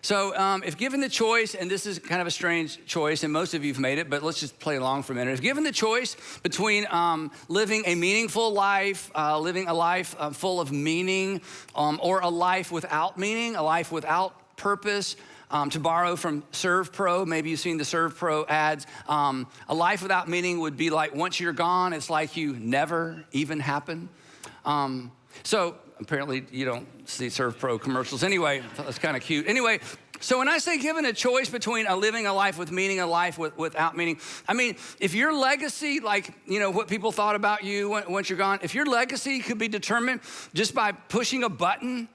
So if given the choice, and this is kind of a strange choice, and most of you have made it, but let's just play along for a minute. If given the choice between living a meaningful life, living a life full of meaning, or a life without meaning, a life without purpose, to borrow from ServPro, maybe you've seen the ServPro ads, a life without meaning would be like once you're gone, it's like you never even happened. So apparently you don't see ServPro commercials anyway. That's kind of cute. Anyway, so when I say given a choice between living a life with meaning, a life without meaning, I mean, if your legacy, like, you know, what people thought about you once you're gone, if your legacy could be determined just by pushing a button,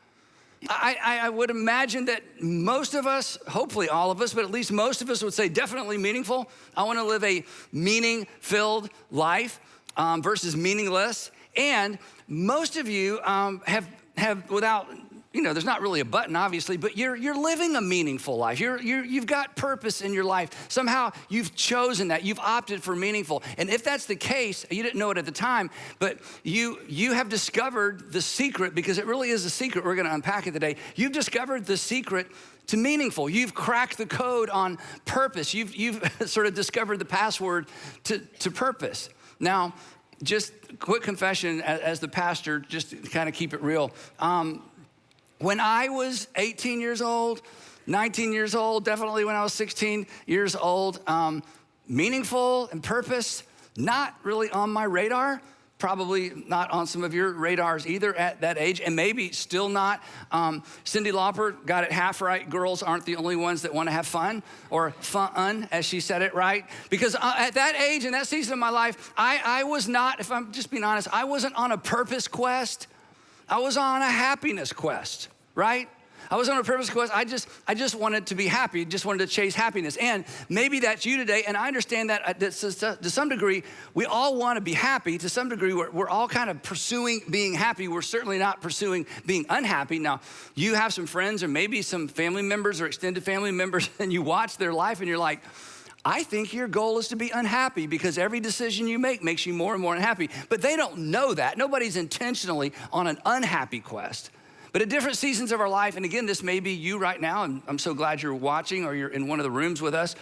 I would imagine that most of us, hopefully all of us, but at least most of us would say definitely meaningful. I want to live a meaning-filled life versus meaningless. And most of you have without, you know, there's not really a button, obviously, but you're living a meaningful life. You've got purpose in your life. Somehow you've chosen that. You've opted for meaningful. And if that's the case, you didn't know it at the time, but you have discovered the secret, because it really is a secret. We're going to unpack it today. You've discovered the secret to meaningful. You've cracked the code on purpose. You've sort of discovered the password to purpose. Now, just quick confession as the pastor, just to kind of keep it real. When I was 18 years old, 19 years old, definitely when I was 16 years old, meaningful and purpose, not really on my radar, probably not on some of your radars either at that age, and maybe still not. Cyndi Lauper got it half right. Girls aren't the only ones that want to have fun, or fun, as she said it right. Because at that age, in that season of my life, I was not, if I'm just being honest, I wasn't on a purpose quest. I was on a happiness quest, right? I was on a purpose quest. I just wanted to be happy, just wanted to chase happiness. And maybe that's you today, and I understand that to some degree, we all want to be happy. To some degree, we're all kind of pursuing being happy. We're certainly not pursuing being unhappy. Now, you have some friends or maybe some family members or extended family members, and you watch their life and you're like, I think your goal is to be unhappy because every decision you make makes you more and more unhappy. But they don't know that. Nobody's intentionally on an unhappy quest. But at different seasons of our life, and again, this may be you right now, and I'm so glad you're watching or you're in one of the rooms with us,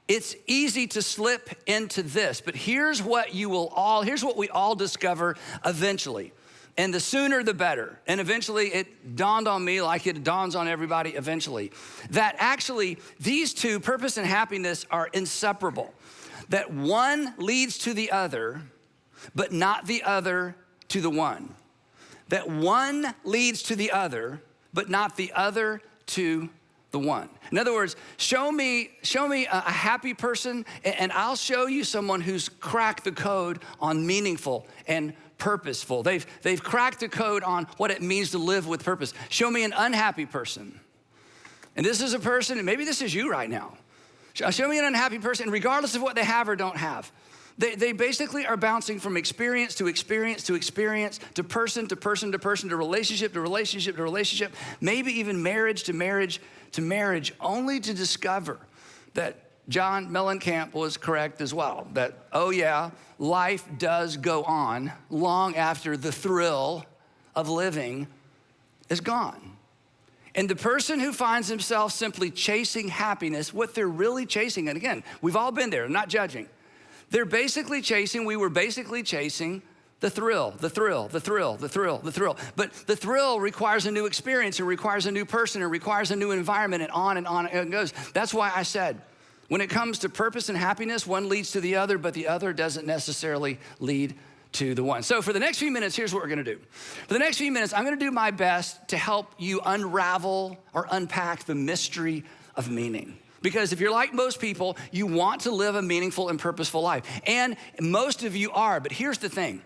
it's easy to slip into this. But here's what we all discover eventually. And the sooner the better. And eventually it dawned on me, like it dawns on everybody eventually, that actually these two, purpose and happiness, are inseparable. That one leads to the other, but not the other to the one. That one leads to the other, but not the other to the one. In other words, show me a happy person, and I'll show you someone who's cracked the code on meaningful and purposeful. They've cracked the code on what it means to live with purpose. Show me an unhappy person. And this is a person, and maybe this is you right now. Show me an unhappy person, regardless of what they have or don't have. They basically are bouncing from experience to experience to experience, to person to person to person, to relationship to relationship to relationship, maybe even marriage to marriage to marriage, only to discover that John Mellencamp was correct as well, that, oh yeah, life does go on long after the thrill of living is gone. And the person who finds himself simply chasing happiness, what they're really chasing, and again, we've all been there, I'm not judging. We were basically chasing the thrill. But the thrill requires a new experience, it requires a new person, it requires a new environment, and on it goes. That's why I said, when it comes to purpose and happiness, one leads to the other, but the other doesn't necessarily lead to the one. So for the next few minutes, here's what we're gonna do. For the next few minutes, I'm gonna do my best to help you unravel or unpack the mystery of meaning. Because if you're like most people, you want to live a meaningful and purposeful life. And most of you are, but here's the thing.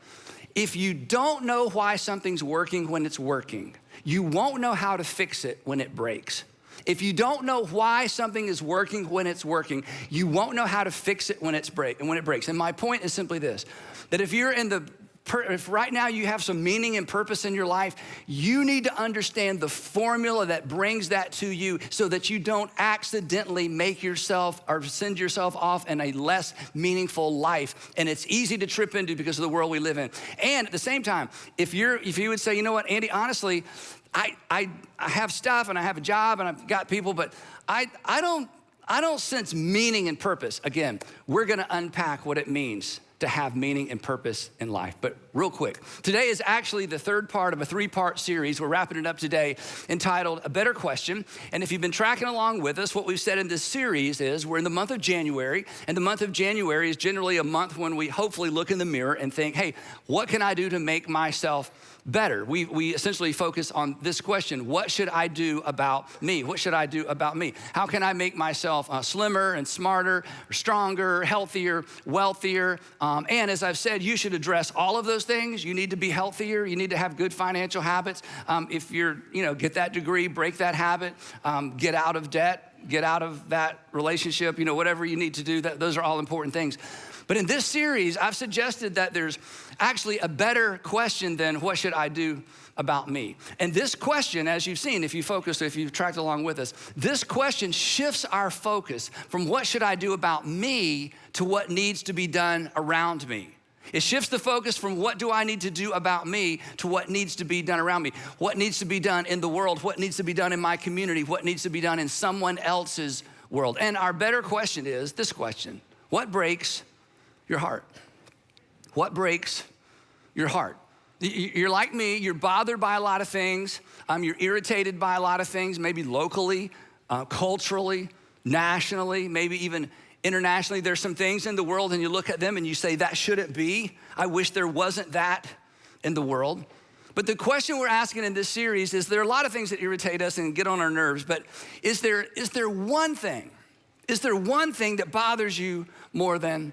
If you don't know why something's working when it's working, you won't know how to fix it when it breaks. If you don't know why something is working when it's working, you won't know how to fix it when it breaks. And my point is simply this, that if right now you have some meaning and purpose in your life, you need to understand the formula that brings that to you so that you don't accidentally make yourself or send yourself off in a less meaningful life. And it's easy to trip into because of the world we live in. And at the same time, if you would say, you know what, Andy, honestly, I have stuff and I have a job and I've got people, but I don't sense meaning and purpose. Again, we're gonna unpack what it means to have meaning and purpose in life. But real quick, today is actually the third part of a 3-part series. We're wrapping it up today entitled A Better Question. And if you've been tracking along with us, what we've said in this series is we're in the month of January, and the month of January is generally a month when we hopefully look in the mirror and think, hey, what can I do to make myself better? We essentially focus on this question: what should I do about me? What should I do about me? How can I make myself slimmer and smarter, stronger, healthier, wealthier? And as I've said, you should address all of those things. You need to be healthier. You need to have good financial habits. If you're, get that degree, break that habit, get out of debt, get out of that relationship, whatever you need to do, those are all important things. But in this series, I've suggested that there's actually a better question than what should I do about me? And this question, as you've seen, if you've tracked along with us, this question shifts our focus from what should I do about me to what needs to be done around me. It shifts the focus from what do I need to do about me to what needs to be done around me. What needs to be done in the world, what needs to be done in my community, what needs to be done in someone else's world. And our better question is this question: what breaks your heart? What breaks your heart? You're like me, you're bothered by a lot of things. You're irritated by a lot of things, maybe locally, culturally, nationally, maybe even internationally. There's some things in the world and you look at them and you say, that shouldn't be. I wish there wasn't that in the world. But the question we're asking in this series is, there are a lot of things that irritate us and get on our nerves, but is there one thing that bothers you more than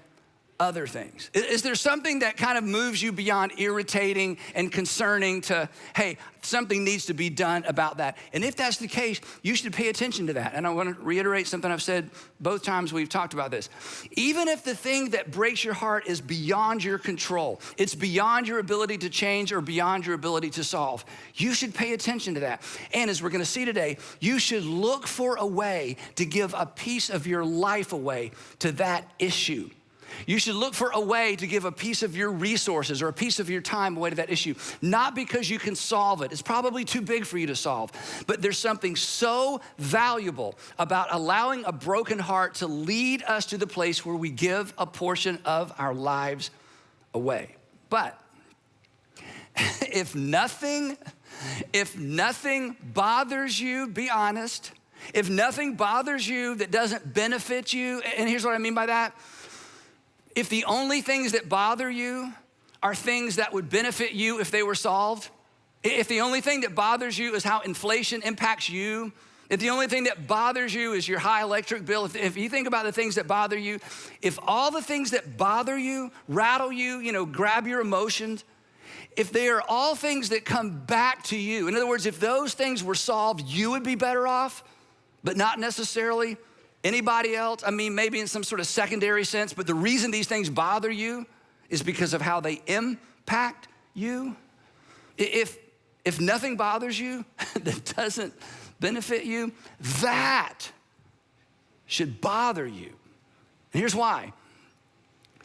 other things? Is there something that kind of moves you beyond irritating and concerning to, hey, something needs to be done about that? And if that's the case, you should pay attention to that. And I want to reiterate something I've said both times we've talked about this. Even if the thing that breaks your heart is beyond your control, it's beyond your ability to change or beyond your ability to solve, you should pay attention to that. And as we're going to see today, you should look for a way to give a piece of your life away to that issue. You should look for a way to give a piece of your resources or a piece of your time away to that issue, not because you can solve it. It's probably too big for you to solve, but there's something so valuable about allowing a broken heart to lead us to the place where we give a portion of our lives away. But if nothing bothers you, be honest. If nothing bothers you that doesn't benefit you, and here's what I mean by that. If the only things that bother you are things that would benefit you if they were solved, if the only thing that bothers you is how inflation impacts you, if the only thing that bothers you is your high electric bill, if you think about the things that bother you, if all the things that bother you, rattle you, grab your emotions, if they are all things that come back to you, in other words, if those things were solved, you would be better off, but not necessarily anybody else. I mean, maybe in some sort of secondary sense, but the reason these things bother you is because of how they impact you. If nothing bothers you that doesn't benefit you, that should bother you. And here's why.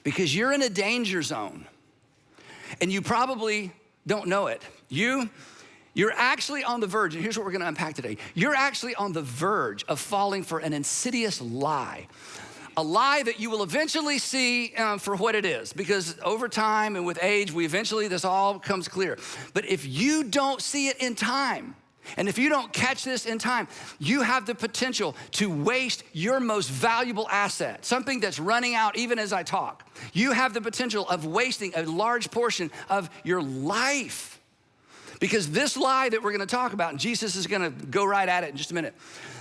Because you're in a danger zone and you probably don't know it. You're actually on the verge, and here's what we're gonna unpack today. You're actually on the verge of falling for an insidious lie. A lie that you will eventually see for what it is, because over time and with age, this all becomes clear. But if you don't see it in time, and if you don't catch this in time, you have the potential to waste your most valuable asset, something that's running out even as I talk. You have the potential of wasting a large portion of your life. Because this lie that we're gonna talk about, and Jesus is gonna go right at it in just a minute,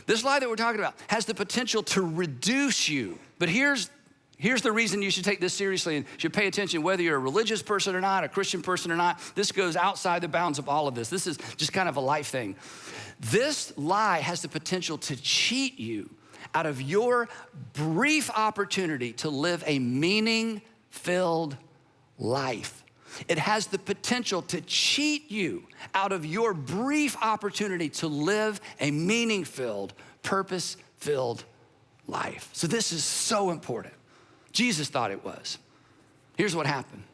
this lie that we're talking about has the potential to reduce you. But here's the reason you should take this seriously and should pay attention, whether you're a religious person or not, a Christian person or not. This goes outside the bounds of all of this. This is just kind of a life thing. This lie has the potential to cheat you out of your brief opportunity to live a meaning-filled life. It has the potential to cheat you out of your brief opportunity to live a meaning-filled, purpose-filled life. So this is so important. Jesus thought it was. Here's what happened.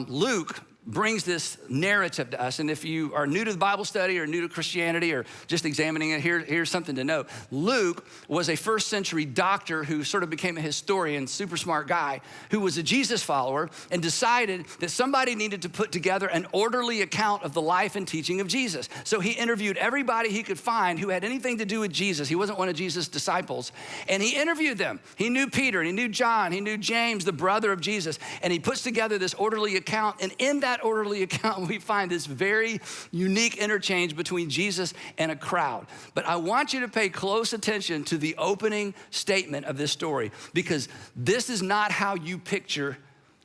Luke brings this narrative to us. And if you are new to the Bible study or new to Christianity or just examining it, here's something to know. Luke was a first century doctor who sort of became a historian, super smart guy, who was a Jesus follower and decided that somebody needed to put together an orderly account of the life and teaching of Jesus. So he interviewed everybody he could find who had anything to do with Jesus. He wasn't one of Jesus' disciples. And he interviewed them. He knew Peter, and he knew John, he knew James, the brother of Jesus. And he puts together this orderly account. And in that orderly account, we find this very unique interchange between Jesus and a crowd. But I want you to pay close attention to the opening statement of this story, because this is not how you picture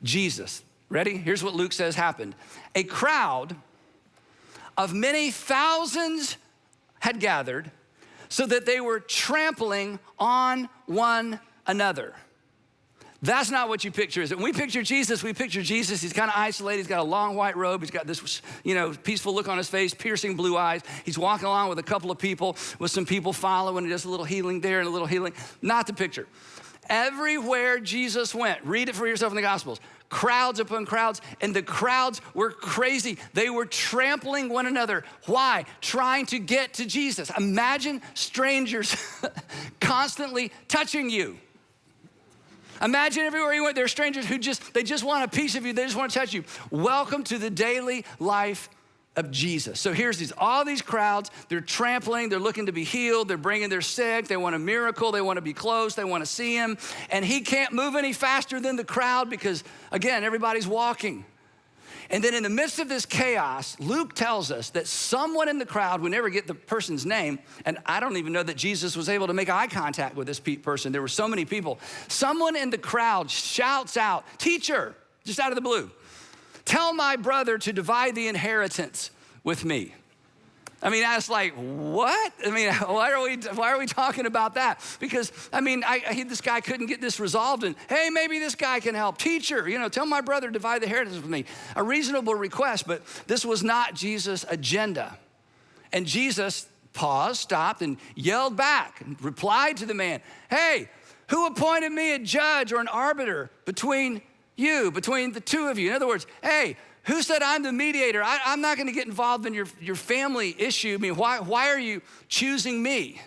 Jesus. Ready? Here's what Luke says happened. A crowd of many thousands had gathered so that they were trampling on one another. That's not what you picture, is it? When we picture Jesus, he's kind of isolated. He's got a long white robe. He's got this, peaceful look on his face, piercing blue eyes. He's walking along with a couple of people, with some people following. He does a little healing there and a little healing. Not the picture. Everywhere Jesus went, read it for yourself in the Gospels, crowds upon crowds, and the crowds were crazy. They were trampling one another. Why? Trying to get to Jesus. Imagine strangers constantly touching you. Imagine everywhere you went, there are strangers who they just want a piece of you. They just want to touch you. Welcome to the daily life of Jesus. So here's all these crowds. They're trampling. They're looking to be healed. They're bringing their sick. They want a miracle. They want to be close. They want to see him. And he can't move any faster than the crowd because, again, everybody's walking. And then in the midst of this chaos, Luke tells us that someone in the crowd, we never get the person's name, and I don't even know that Jesus was able to make eye contact with this person. There were so many people. Someone in the crowd shouts out, "Teacher," just out of the blue, "tell my brother to divide the inheritance with me." I mean, I was like, what? I mean, why are we talking about that? Because, this guy couldn't get this resolved, and hey, maybe this guy can help. "Teacher, tell my brother to divide the inheritance with me." A reasonable request, but this was not Jesus' agenda. And Jesus paused, stopped, and yelled back and replied to the man, "Hey, who appointed me a judge or an arbiter between the two of you?" In other words, hey, who said I'm the mediator? I'm not gonna get involved in your family issue. I mean, why are you choosing me?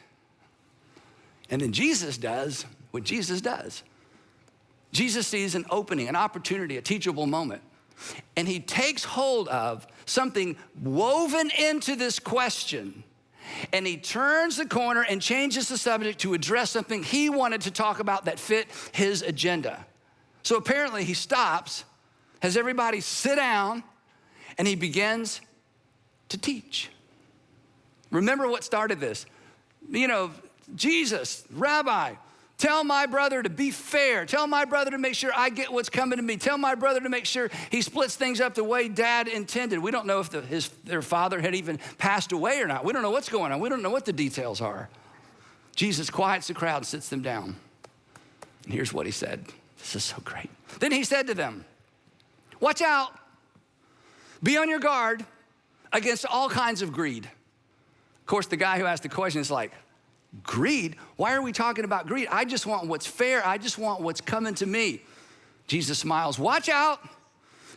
And then Jesus does what Jesus does. Jesus sees an opening, an opportunity, a teachable moment. And he takes hold of something woven into this question, and he turns the corner and changes the subject to address something he wanted to talk about that fit his agenda. So apparently he stops, has everybody sit down, and he begins to teach. Remember what started this. Jesus, "Rabbi, tell my brother to be fair. Tell my brother to make sure I get what's coming to me. Tell my brother to make sure he splits things up the way Dad intended." We don't know if their father had even passed away or not. We don't know what's going on. We don't know what the details are. Jesus quiets the crowd and sits them down. And here's what he said. This is so great. Then he said to them, "Watch out. Be on your guard against all kinds of greed." Of course, the guy who asked the question is like, "Greed? Why are we talking about greed? I just want what's fair. I just want what's coming to me." Jesus smiles. "Watch out.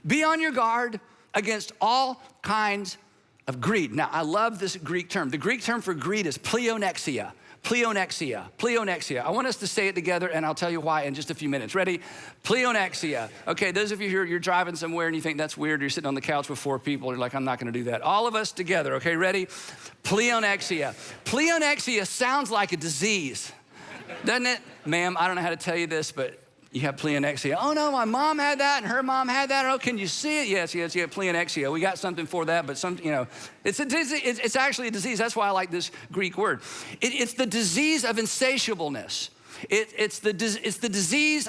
Be on your guard against all kinds of greed." Now, I love this Greek term. The Greek term for greed is pleonexia. Pleonexia, pleonexia. I want us to say it together, and I'll tell you why in just a few minutes. Ready? Pleonexia. Okay, those of you here, you're driving somewhere and you think that's weird. You're sitting on the couch with 4 people. You're like, I'm not gonna do that. All of us together, okay, ready? Pleonexia. Pleonexia sounds like a disease, doesn't it? Ma'am, I don't know how to tell you this, but you have pleonexia. "Oh no, my mom had that and her mom had that." "Oh, can you see it?" Yes, you have pleonexia. We got something for that, but it's a disease. It's actually a disease. That's why I like this Greek word. It's the disease of insatiableness. It's the disease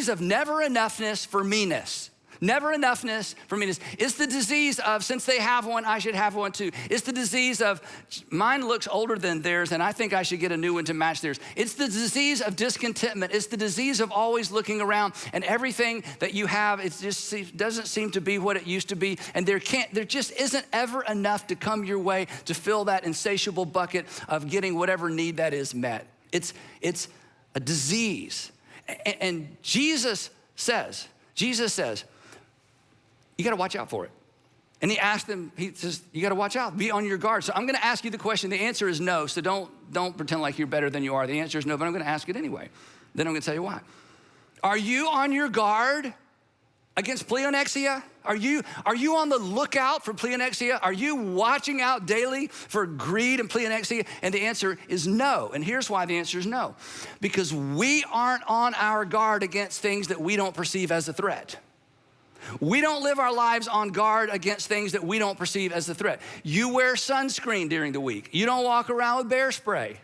of never enoughness for meanness. Never enoughness for meanness. It's the disease of, since they have one, I should have one too. It's the disease of, mine looks older than theirs and I think I should get a new one to match theirs. It's the disease of discontentment. It's the disease of always looking around and everything that you have, it just doesn't seem to be what it used to be. And there just isn't ever enough to come your way to fill that insatiable bucket of getting whatever need that is met. It's a disease. And Jesus says, you gotta watch out for it. And he asked them, he says, you gotta watch out, be on your guard. So I'm gonna ask you the question. The answer is no, so don't pretend like you're better than you are. The answer is no, but I'm gonna ask it anyway. Then I'm gonna tell you why. Are you on your guard against pleonexia? Are you on the lookout for pleonexia? Are you watching out daily for greed and pleonexia? And the answer is no. And here's why the answer is no. Because we aren't on our guard against things that we don't perceive as a threat. We don't live our lives on guard against things that we don't perceive as a threat. You wear sunscreen during the week. You don't walk around with bear spray,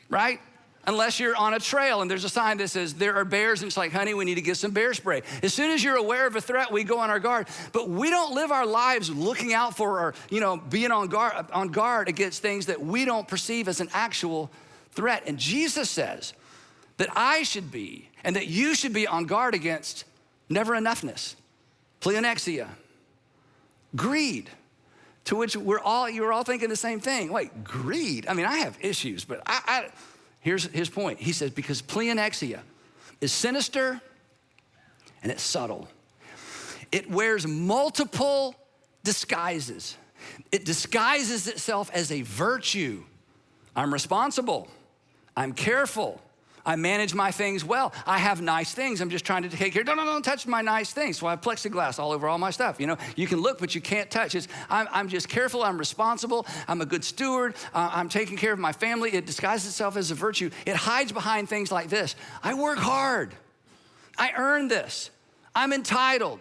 right? Unless you're on a trail and there's a sign that says there are bears, and it's like, honey, we need to get some bear spray. As soon as you're aware of a threat, we go on our guard. But we don't live our lives looking out for or being on guard against things that we don't perceive as an actual threat. And Jesus says that I should be and that you should be on guard against never enoughness, pleonexia, greed, to which you're all thinking the same thing. Wait, greed? I mean, I have issues, but here's his point. He says, because pleonexia is sinister and it's subtle. It wears multiple disguises. It disguises itself as a virtue. I'm responsible. I'm careful. I manage my things well. I have nice things. I'm just trying to take care. Don't touch my nice things. So I have plexiglass all over all my stuff. You can look, but you can't touch. I'm just careful. I'm responsible. I'm a good steward. I'm taking care of my family. It disguises itself as a virtue. It hides behind things like this. I work hard. I earn this. I'm entitled.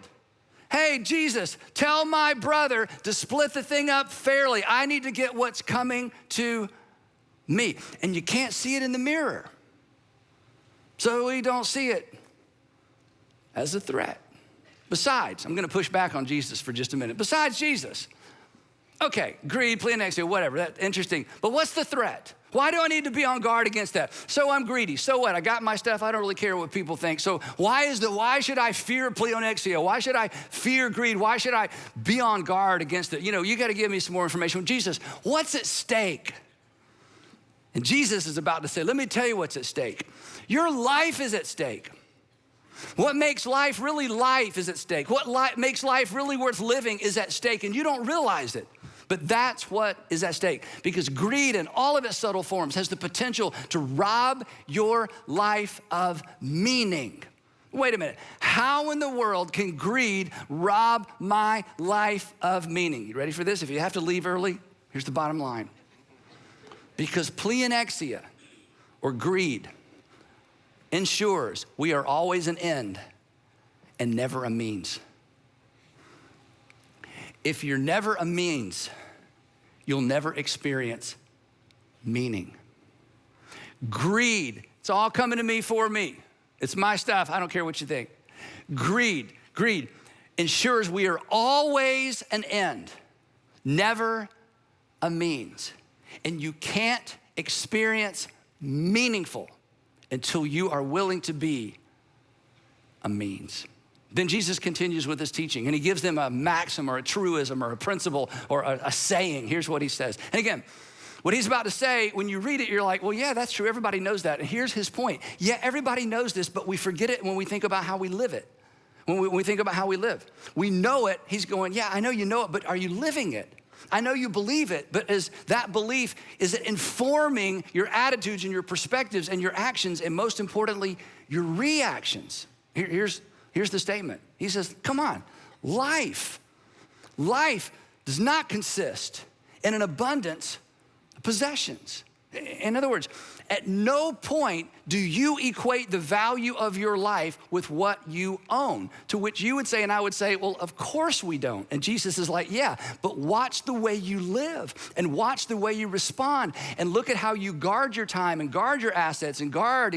Hey, Jesus, tell my brother to split the thing up fairly. I need to get what's coming to me. And you can't see it in the mirror. So we don't see it as a threat. Besides, I'm gonna push back on Jesus for just a minute. Besides Jesus, okay, greed, pleonexia, whatever, that's interesting. But what's the threat? Why do I need to be on guard against that? So I'm greedy, so what? I got my stuff, I don't really care what people think. So why should I fear pleonexia? Why should I fear greed? Why should I be on guard against it? You gotta give me some more information. Jesus, what's at stake? And Jesus is about to say, let me tell you what's at stake. Your life is at stake. What makes life really life is at stake. What makes life really worth living is at stake, and you don't realize it. But that's what is at stake, because greed in all of its subtle forms has the potential to rob your life of meaning. Wait a minute. How in the world can greed rob my life of meaning? You ready for this? If you have to leave early, here's the bottom line. Because pleonexia or greed ensures we are always an end and never a means. If you're never a means, you'll never experience meaning. Greed, it's all coming to me for me. It's my stuff, I don't care what you think. Greed ensures we are always an end, never a means. And you can't experience meaningful until you are willing to be a means. Then Jesus continues with his teaching, and he gives them a maxim or a truism or a principle or a saying. Here's what he says. And again, what he's about to say, when you read it, you're like, well, yeah, that's true. Everybody knows that. And here's his point. Yeah, everybody knows this, but we forget it when we think about how we live it. When we think about how we live. We know it. He's going, yeah, I know you know it, but are you living it? I know you believe it, but is that belief, is it informing your attitudes and your perspectives and your actions, and most importantly, your reactions? Here's the statement. He says, come on, life does not consist in an abundance of possessions. In other words, at no point do you equate the value of your life with what you own, to which you would say, and I would say, well, of course we don't. And Jesus is like, yeah, but watch the way you live and watch the way you respond and look at how you guard your time and guard your assets and guard.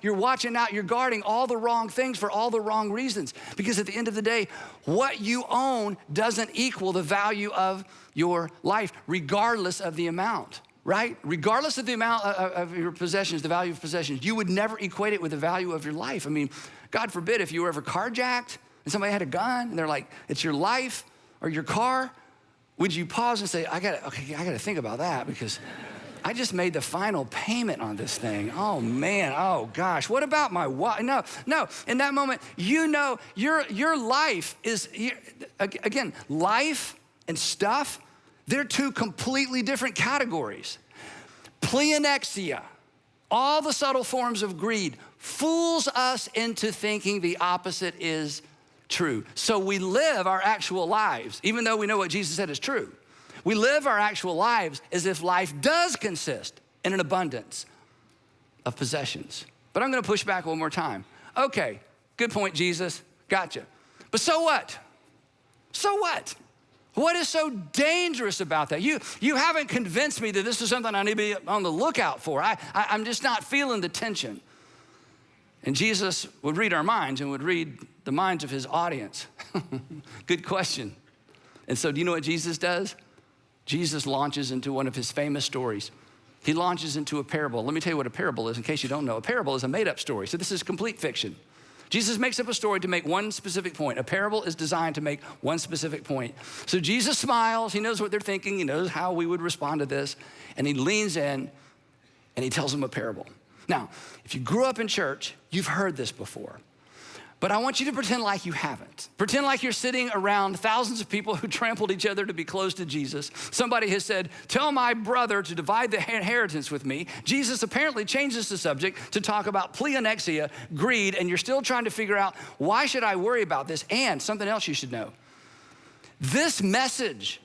You're watching out, you're guarding all the wrong things for all the wrong reasons, because at the end of the day, what you own doesn't equal the value of your life, regardless of the amount. Right? Regardless of the amount of your possessions, the value of possessions, you would never equate it with the value of your life. I mean, God forbid if you were ever carjacked and somebody had a gun and they're like, it's your life or your car, would you pause and say, I gotta think about that, because I just made the final payment on this thing. Oh man, oh gosh, what about my wife? No, in that moment, you know, your life is, again, life and stuff, they're two completely different categories. Pleonexia, all the subtle forms of greed, fools us into thinking the opposite is true. So we live our actual lives, even though we know what Jesus said is true. We live our actual lives as if life does consist in an abundance of possessions. But I'm gonna push back one more time. Okay, good point, Jesus, gotcha. But so what? So what? What is so dangerous about that? You haven't convinced me that this is something I need to be on the lookout for. I'm just not feeling the tension. And Jesus would read our minds and would read the minds of his audience. Good question. And so do you know what Jesus does? Jesus launches into one of his famous stories. He launches into a parable. Let me tell you what a parable is in case you don't know. A parable is a made-up story. So this is complete fiction. Jesus makes up a story to make one specific point. A parable is designed to make one specific point. So Jesus smiles, he knows what they're thinking, he knows how we would respond to this, and he leans in and he tells them a parable. Now, if you grew up in church, you've heard this before, but I want you to pretend like you haven't. Pretend like you're sitting around thousands of people who trampled each other to be close to Jesus. Somebody has said, tell my brother to divide the inheritance with me. Jesus apparently changes the subject to talk about pleonexia, greed, and you're still trying to figure out, why should I worry about this? And something else you should know. This message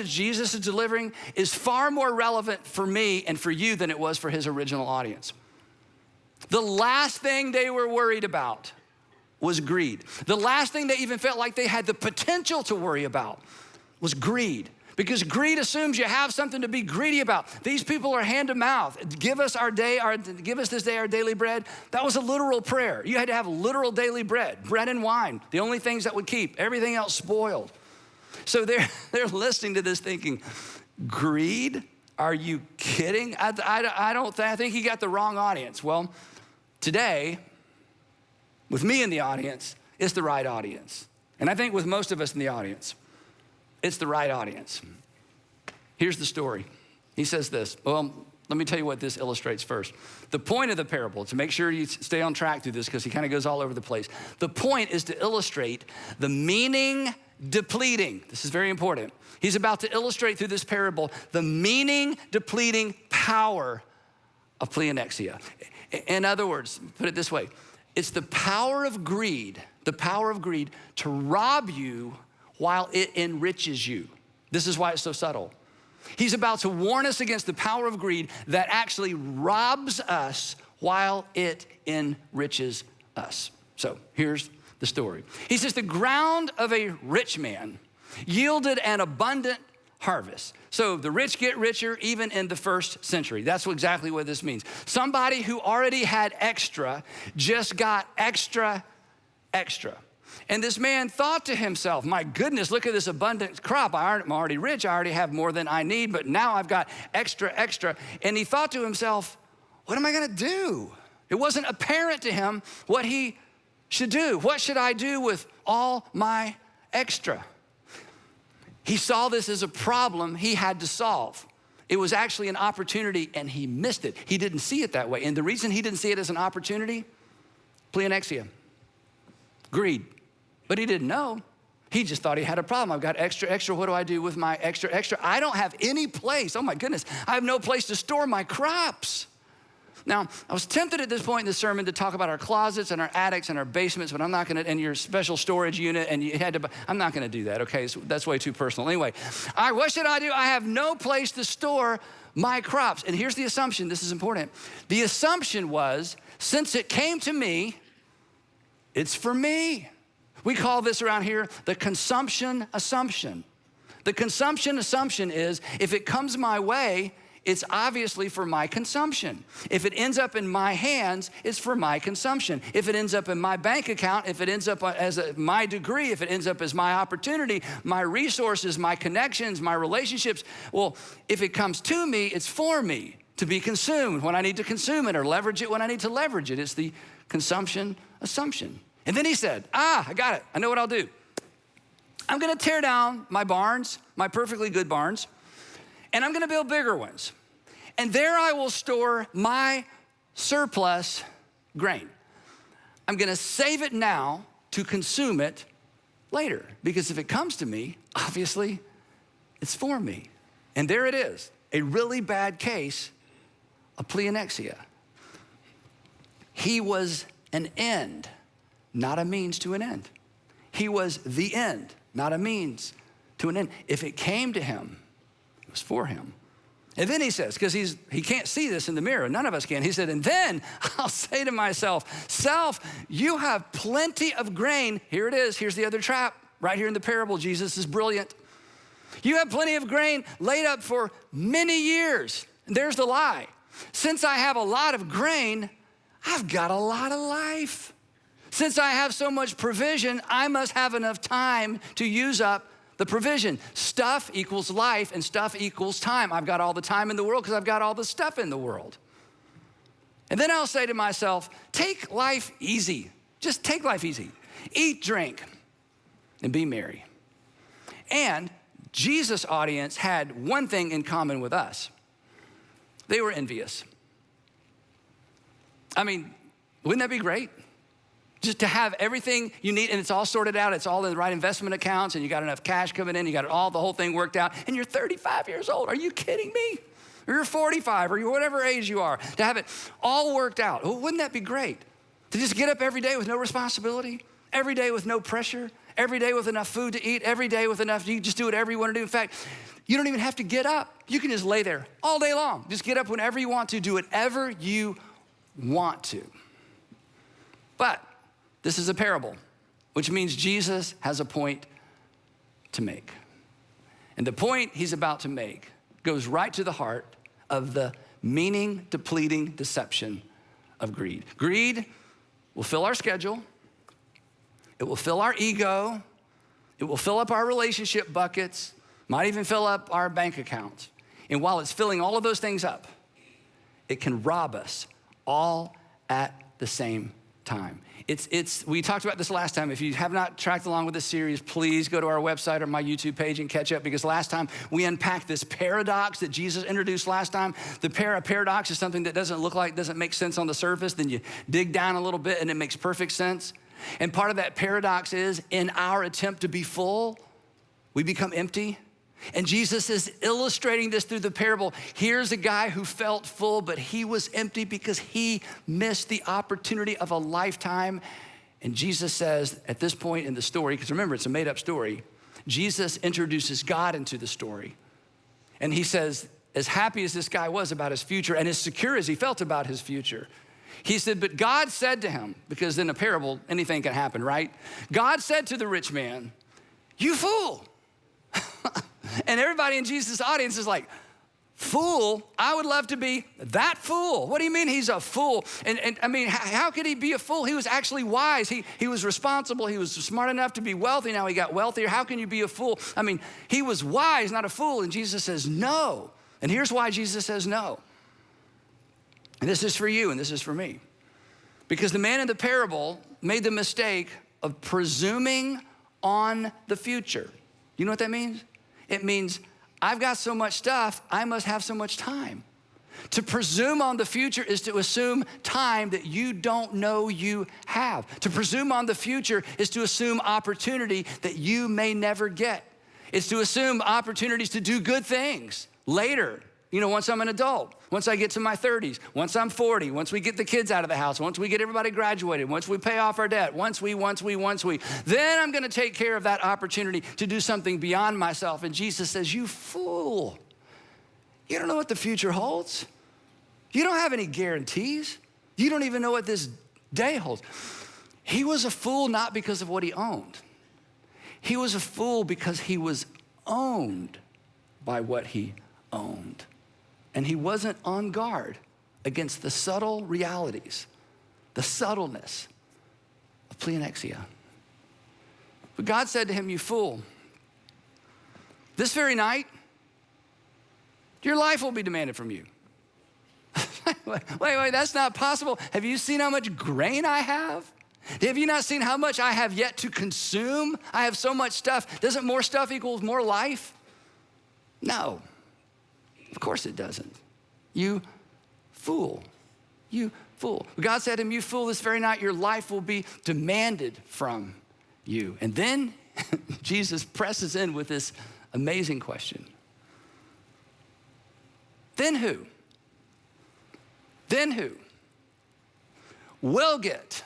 Jesus is delivering is far more relevant for me and for you than it was for his original audience. The last thing they were worried about was greed. The last thing they even felt like they had the potential to worry about was greed. Because greed assumes you have something to be greedy about. These people are hand to mouth. Give us this day our daily bread. That was a literal prayer. You had to have literal daily bread and wine, the only things that would keep, everything else spoiled. So they're listening to this thinking, greed? Are you kidding? I think he got the wrong audience. Well, today, with me in the audience, it's the right audience. And I think with most of us in the audience, it's the right audience. Here's the story. He says this. Well, let me tell you what this illustrates first. The point of the parable, to make sure you stay on track through this because he kind of goes all over the place. The point is to illustrate the meaning depleting. This is very important. He's about to illustrate through this parable the meaning depleting power of pleonexia. In other words, put it this way, it's the power of greed to rob you while it enriches you. This is why it's so subtle. He's about to warn us against the power of greed that actually robs us while it enriches us. So here's the story. He says, the ground of a rich man yielded an abundant harvest. So the rich get richer even in the first century. That's exactly what this means. Somebody who already had extra just got extra. And this man thought to himself, my goodness, look at this abundant crop. I'm already rich. I already have more than I need, but now I've got extra. And he thought to himself, what am I gonna do? It wasn't apparent to him what he should do. What should I do with all my extra? He saw this as a problem he had to solve. It was actually an opportunity and he missed it. He didn't see it that way. And the reason he didn't see it as an opportunity, pleonexia, greed. But he didn't know. He just thought he had a problem. I've got extra. What do I do with my extra? I don't have any place. Oh my goodness. I have no place to store my crops. Now, I was tempted at this point in the sermon to talk about our closets and our attics and our basements, but I'm not gonna, and your special storage unit, and you had to, I'm not gonna do that, okay? So that's way too personal. Anyway, what should I do? I have no place to store my crops. And here's the assumption, this is important. The assumption was, since it came to me, it's for me. We call this around here the consumption assumption. The consumption assumption is, if it comes my way, it's obviously for my consumption. If it ends up in my hands, it's for my consumption. If it ends up in my bank account, if it ends up as my degree, if it ends up as my opportunity, my resources, my connections, my relationships, well, if it comes to me, it's for me to be consumed when I need to consume it or leverage it when I need to leverage it. It's the consumption assumption. And then he said, I got it. I know what I'll do. I'm gonna tear down my barns, my perfectly good barns, and I'm gonna build bigger ones. and there I will store my surplus grain. I'm gonna save it now to consume it later, because if it comes to me, obviously, it's for me. And there it is, a really bad case of pleonexia. He was an end, not a means to an end. He was the end, not a means to an end. If it came to him, it was for him. And then he says, because he can't see this in the mirror, none of us can. He said, and then I'll say to myself, self, you have plenty of grain. Here it is, here's the other trap. Right here in the parable, Jesus is brilliant. You have plenty of grain laid up for many years. And there's the lie. Since I have a lot of grain, I've got a lot of life. Since I have so much provision, I must have enough time to use up the provision. Stuff equals life and stuff equals time. I've got all the time in the world because I've got all the stuff in the world. And then I'll say to myself, take life easy. Just take life easy. Eat, drink, and be merry. And Jesus' audience had one thing in common with us. They were envious. I mean, wouldn't that be great? Just to have everything you need, and it's all sorted out, it's all in the right investment accounts, and you got enough cash coming in, you got the whole thing worked out, and you're 35 years old. Are you kidding me? Or you're 45, or you're whatever age you are, to have it all worked out. Well, wouldn't that be great? To just get up every day with no responsibility, every day with no pressure, every day with enough food to eat, every day with enough, you just do whatever you want to do. In fact, you don't even have to get up. You can just lay there all day long. Just get up whenever you want to, do whatever you want to. But this is a parable, which means Jesus has a point to make. And the point he's about to make goes right to the heart of the meaning-depleting deception of greed. Greed will fill our schedule. It will fill our ego. It will fill up our relationship buckets, might even fill up our bank accounts. And while it's filling all of those things up, it can rob us all at the same time. We talked about this last time. If you have not tracked along with this series, please go to our website or my YouTube page and catch up, because last time we unpacked this paradox that Jesus introduced last time. A paradox is something that doesn't make sense on the surface. Then you dig down a little bit and it makes perfect sense. And part of that paradox is, in our attempt to be full, we become empty. And Jesus is illustrating this through the parable. Here's a guy who felt full, but he was empty because he missed the opportunity of a lifetime. And Jesus says at this point in the story, because remember, it's a made up story, Jesus introduces God into the story. And he says, as happy as this guy was about his future and as secure as he felt about his future, he said, but God said to him, because in a parable, anything can happen, right? God said to the rich man, you fool. And everybody in Jesus' audience is like, fool? I would love to be that fool. What do you mean he's a fool? And I mean, how could he be a fool? He was actually wise. He was responsible. He was smart enough to be wealthy. Now he got wealthier. How can you be a fool? I mean, he was wise, not a fool. And Jesus says no. And here's why Jesus says no. And this is for you and this is for me. Because the man in the parable made the mistake of presuming on the future. You know what that means? It means, I've got so much stuff, I must have so much time. To presume on the future is to assume time that you don't know you have. To presume on the future is to assume opportunity that you may never get. It's to assume opportunities to do good things later. You know, once I'm an adult, once I get to my 30s, once I'm 40, once we get the kids out of the house, once we get everybody graduated, once we pay off our debt, once we, then I'm gonna take care of that opportunity to do something beyond myself. And Jesus says, you fool. You don't know what the future holds. You don't have any guarantees. You don't even know what this day holds. He was a fool not because of what he owned. He was a fool because he was owned by what he owned. And he wasn't on guard against the subtle realities, the subtleness of pleonexia. But God said to him, you fool, this very night, your life will be demanded from you. wait, that's not possible. Have you seen how much grain I have? Have you not seen how much I have yet to consume? I have so much stuff. Doesn't more stuff equals more life? No. Of course it doesn't. You fool. You fool. God said to him, you fool, this very night your life will be demanded from you. And then Jesus presses in with this amazing question. Then who? Then who will get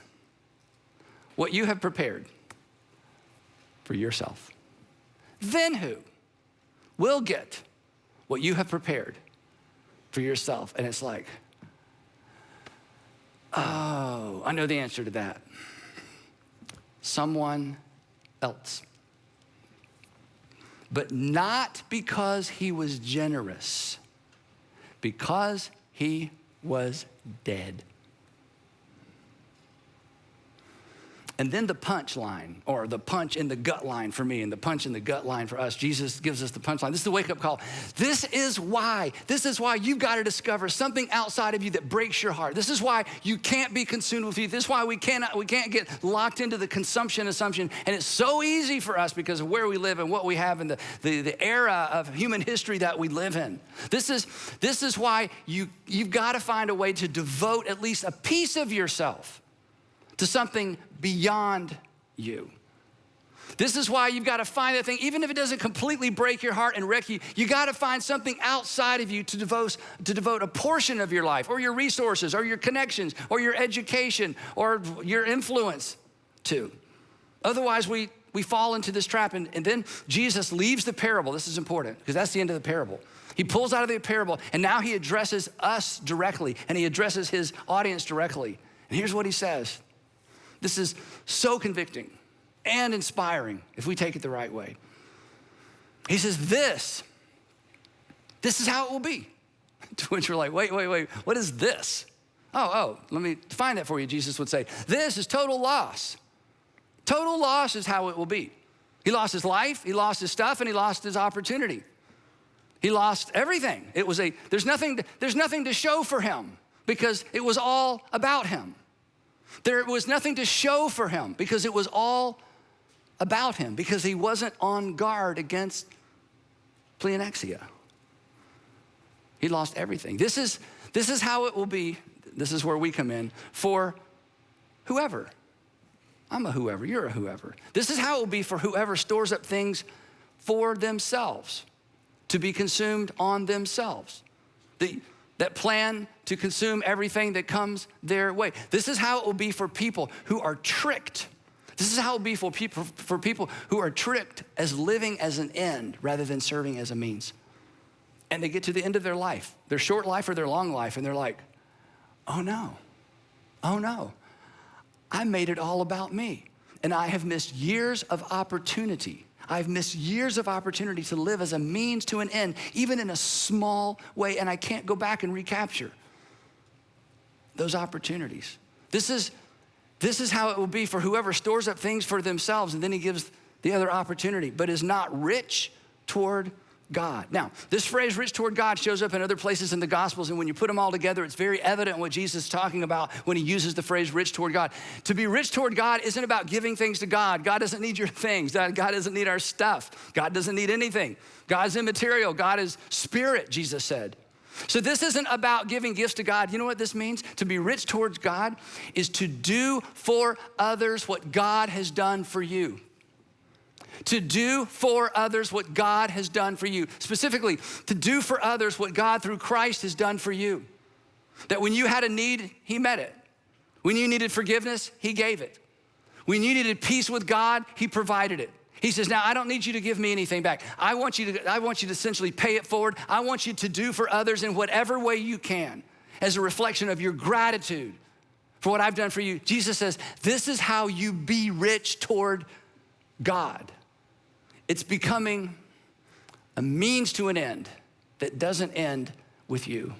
what you have prepared for yourself? Then who will get what you have prepared for yourself? And it's like, oh, I know the answer to that. Someone else. But not because he was generous, because he was dead. And then the punch line, or the punch in the gut line for me and the punch in the gut line for us, Jesus gives us the punch line. This is the wake-up call. This is why you've got to discover something outside of you that breaks your heart. This is why you can't be consumed with you. This is why we can't get locked into the consumption assumption. And it's so easy for us because of where we live and what we have and the era of human history that we live in. This is why you've got to find a way to devote at least a piece of yourself to something beyond you. This is why you've got to find that thing, even if it doesn't completely break your heart and wreck you, you got to find something outside of you to devote a portion of your life or your resources or your connections or your education or your influence to. Otherwise, we fall into this trap. And then Jesus leaves the parable. This is important because that's the end of the parable. He pulls out of the parable and now he addresses us directly and he addresses his audience directly. And here's what he says. This is so convicting and inspiring if we take it the right way. He says, this is how it will be. To which we're like, wait, what is this? Oh, let me define that for you, Jesus would say. This is total loss. Total loss is how it will be. He lost his life, he lost his stuff, and he lost his opportunity. He lost everything. There's nothing to show for him because it was all about him. There was nothing to show for him because it was all about him, because he wasn't on guard against pleonexia. He lost everything. This is how it will be. This is where we come in for whoever. I'm a whoever, you're a whoever. This is how it will be for whoever stores up things for themselves, to be consumed on themselves. That plan to consume everything that comes their way. This is how it will be for people who are tricked. This is how it will be for people who are tricked as living as an end rather than serving as a means. And they get to the end of their life, their short life or their long life, and they're like, oh no, I made it all about me. And I have missed years of opportunity. I've missed years of opportunity to live as a means to an end, even in a small way, and I can't go back and recapture those opportunities. This is how it will be for whoever stores up things for themselves, and then he gives the other opportunity, but is not rich toward God. Now, this phrase, rich toward God, shows up in other places in the Gospels, and when you put them all together, it's very evident what Jesus is talking about when he uses the phrase rich toward God. To be rich toward God isn't about giving things to God. God doesn't need your things. God doesn't need our stuff. God doesn't need anything. God's immaterial. God is spirit, Jesus said. So this isn't about giving gifts to God. You know what this means? To be rich towards God is to do for others what God has done for you. To do for others what God has done for you. Specifically, to do for others what God through Christ has done for you. That when you had a need, he met it. When you needed forgiveness, he gave it. When you needed peace with God, he provided it. He says, now I don't need you to give me anything back. I want you to essentially pay it forward. I want you to do for others in whatever way you can as a reflection of your gratitude for what I've done for you. Jesus says, this is how you be rich toward God. It's becoming a means to an end that doesn't end with you.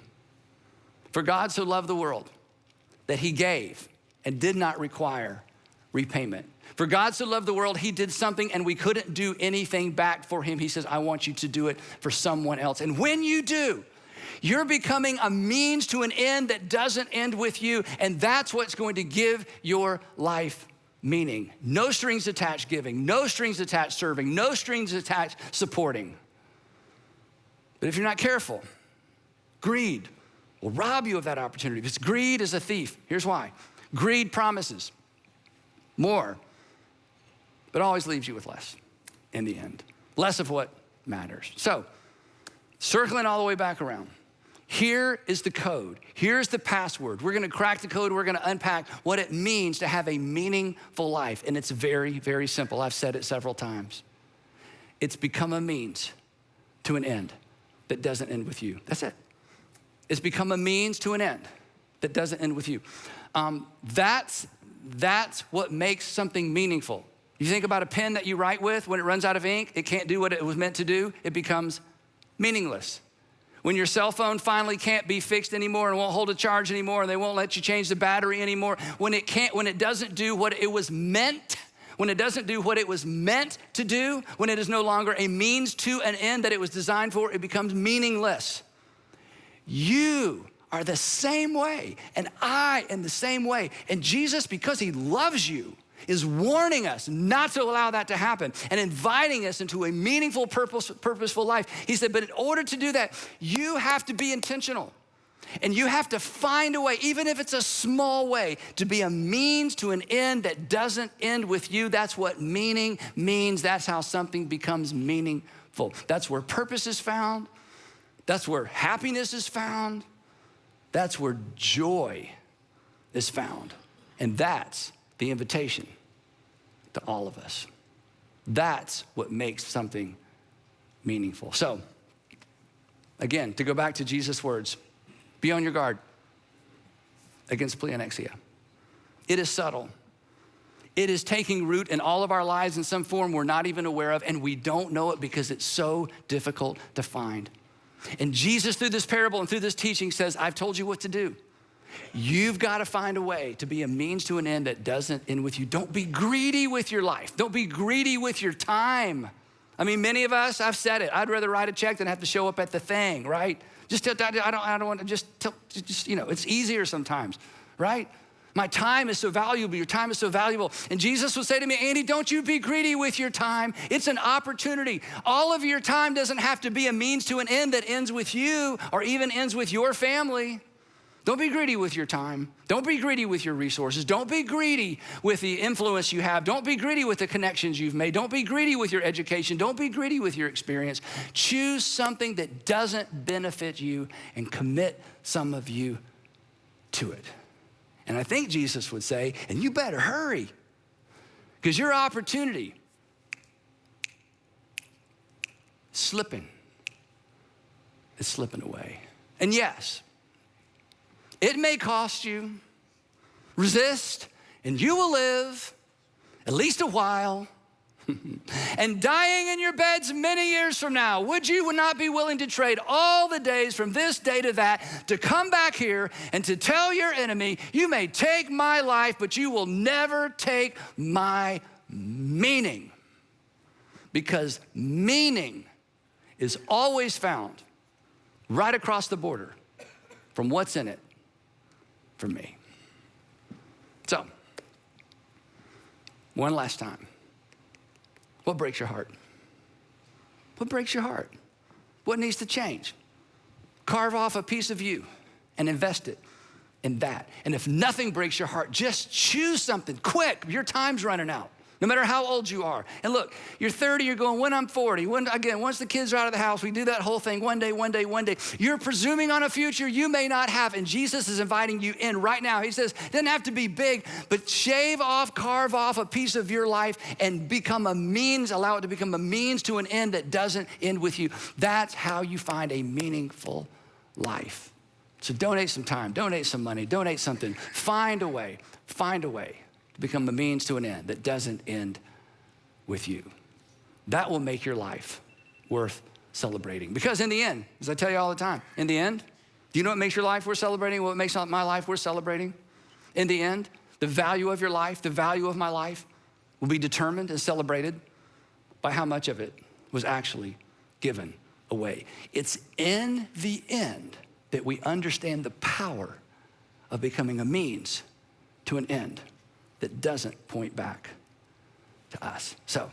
For God so loved the world that he gave and did not require repayment. For God so loved the world, he did something and we couldn't do anything back for him. He says, I want you to do it for someone else. And when you do, you're becoming a means to an end that doesn't end with you. And that's what's going to give your life meaning. No strings attached giving, no strings attached serving, no strings attached supporting. But if you're not careful, greed, will rob you of that opportunity. Because greed is a thief. Here's why. Greed promises more, but always leaves you with less in the end. Less of what matters. So, circling all the way back around, here is the code. Here's the password. We're gonna crack the code. We're gonna unpack what it means to have a meaningful life. And it's very, very simple. I've said it several times. It's become a means to an end that doesn't end with you. That's it. It's become a means to an end that doesn't end with you. That's what makes something meaningful. You think about a pen that you write with, when it runs out of ink, it can't do what it was meant to do. It becomes meaningless. When your cell phone finally can't be fixed anymore and won't hold a charge anymore, and they won't let you change the battery anymore, when it doesn't do what it was meant, when it doesn't do what it was meant to do, when it is no longer a means to an end that it was designed for, it becomes meaningless. You are the same way, and I am the same way. And Jesus, because he loves you, is warning us not to allow that to happen and inviting us into a meaningful, purposeful life. He said, but in order to do that, you have to be intentional. And you have to find a way, even if it's a small way, to be a means to an end that doesn't end with you. That's what meaning means. That's how something becomes meaningful. That's where purpose is found. That's where happiness is found. That's where joy is found. And that's the invitation to all of us. That's what makes something meaningful. So, again, to go back to Jesus' words, be on your guard against pleonexia. It is subtle. It is taking root in all of our lives in some form we're not even aware of, and we don't know it because it's so difficult to find. And Jesus, through this parable and through this teaching, says, I've told you what to do. You've got to find a way to be a means to an end that doesn't end with you. Don't be greedy with your life. Don't be greedy with your time. I mean, many of us, I've said it, I'd rather write a check than have to show up at the thing, right? I don't want to just it's easier sometimes, right? My time is so valuable. Your time is so valuable. And Jesus would say to me, Andy, don't you be greedy with your time. It's an opportunity. All of your time doesn't have to be a means to an end that ends with you or even ends with your family. Don't be greedy with your time. Don't be greedy with your resources. Don't be greedy with the influence you have. Don't be greedy with the connections you've made. Don't be greedy with your education. Don't be greedy with your experience. Choose something that doesn't benefit you and commit some of you to it. And I think Jesus would say, and you better hurry, because your opportunity is slipping away. And yes, it may cost you. Resist, and you will live at least a while. And dying in your beds many years from now, would not be willing to trade all the days from this day to that to come back here and to tell your enemy, you may take my life, but you will never take my meaning. Because meaning is always found right across the border from what's in it for me. So, one last time. What breaks your heart? What breaks your heart? What needs to change? Carve off a piece of you and invest it in that. And if nothing breaks your heart, just choose something quick. Your time's running out, no matter how old you are. And look, you're 30, you're going, when I'm 40. Once the kids are out of the house, we do that whole thing, one day. You're presuming on a future you may not have, and Jesus is inviting you in right now. He says, it doesn't have to be big, but carve off a piece of your life and allow it to become a means to an end that doesn't end with you. That's how you find a meaningful life. So donate some time, donate some money, donate something. Find a way to become a means to an end that doesn't end with you. That will make your life worth celebrating. Because in the end, as I tell you all the time, in the end, do you know what makes your life worth celebrating? What makes my life worth celebrating? In the end, the value of your life, the value of my life will be determined and celebrated by how much of it was actually given away. It's in the end that we understand the power of becoming a means to an end that doesn't point back to us. So,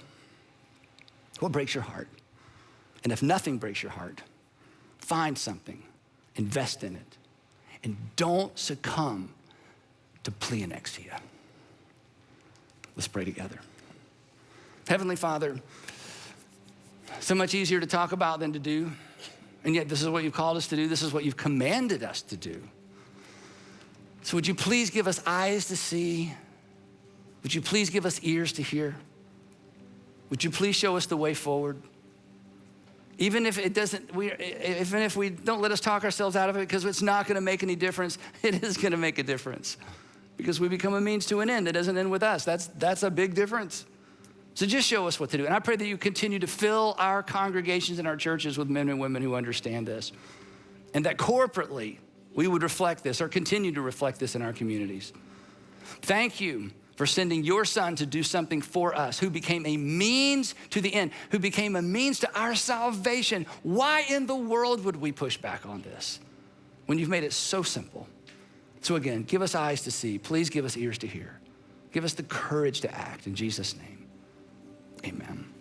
what breaks your heart? And if nothing breaks your heart, find something, invest in it, and don't succumb to pleonexia. Let's pray together. Heavenly Father, so much easier to talk about than to do, and yet this is what you've called us to do. This is what you've commanded us to do. So would you please give us eyes to see? Would you please give us ears to hear? Would you please show us the way forward? Even if even if we don't let us talk ourselves out of it, because it's not gonna make any difference, it is gonna make a difference. Because we become a means to an end that doesn't end with us. That's a big difference. So just show us what to do. And I pray that you continue to fill our congregations and our churches with men and women who understand this. And that corporately, we would reflect this or continue to reflect this in our communities. Thank you for sending your son to do something for us, who became a means to the end, who became a means to our salvation. Why in the world would we push back on this when you've made it so simple? So again, give us eyes to see. Please give us ears to hear. Give us the courage to act. In Jesus' name, amen.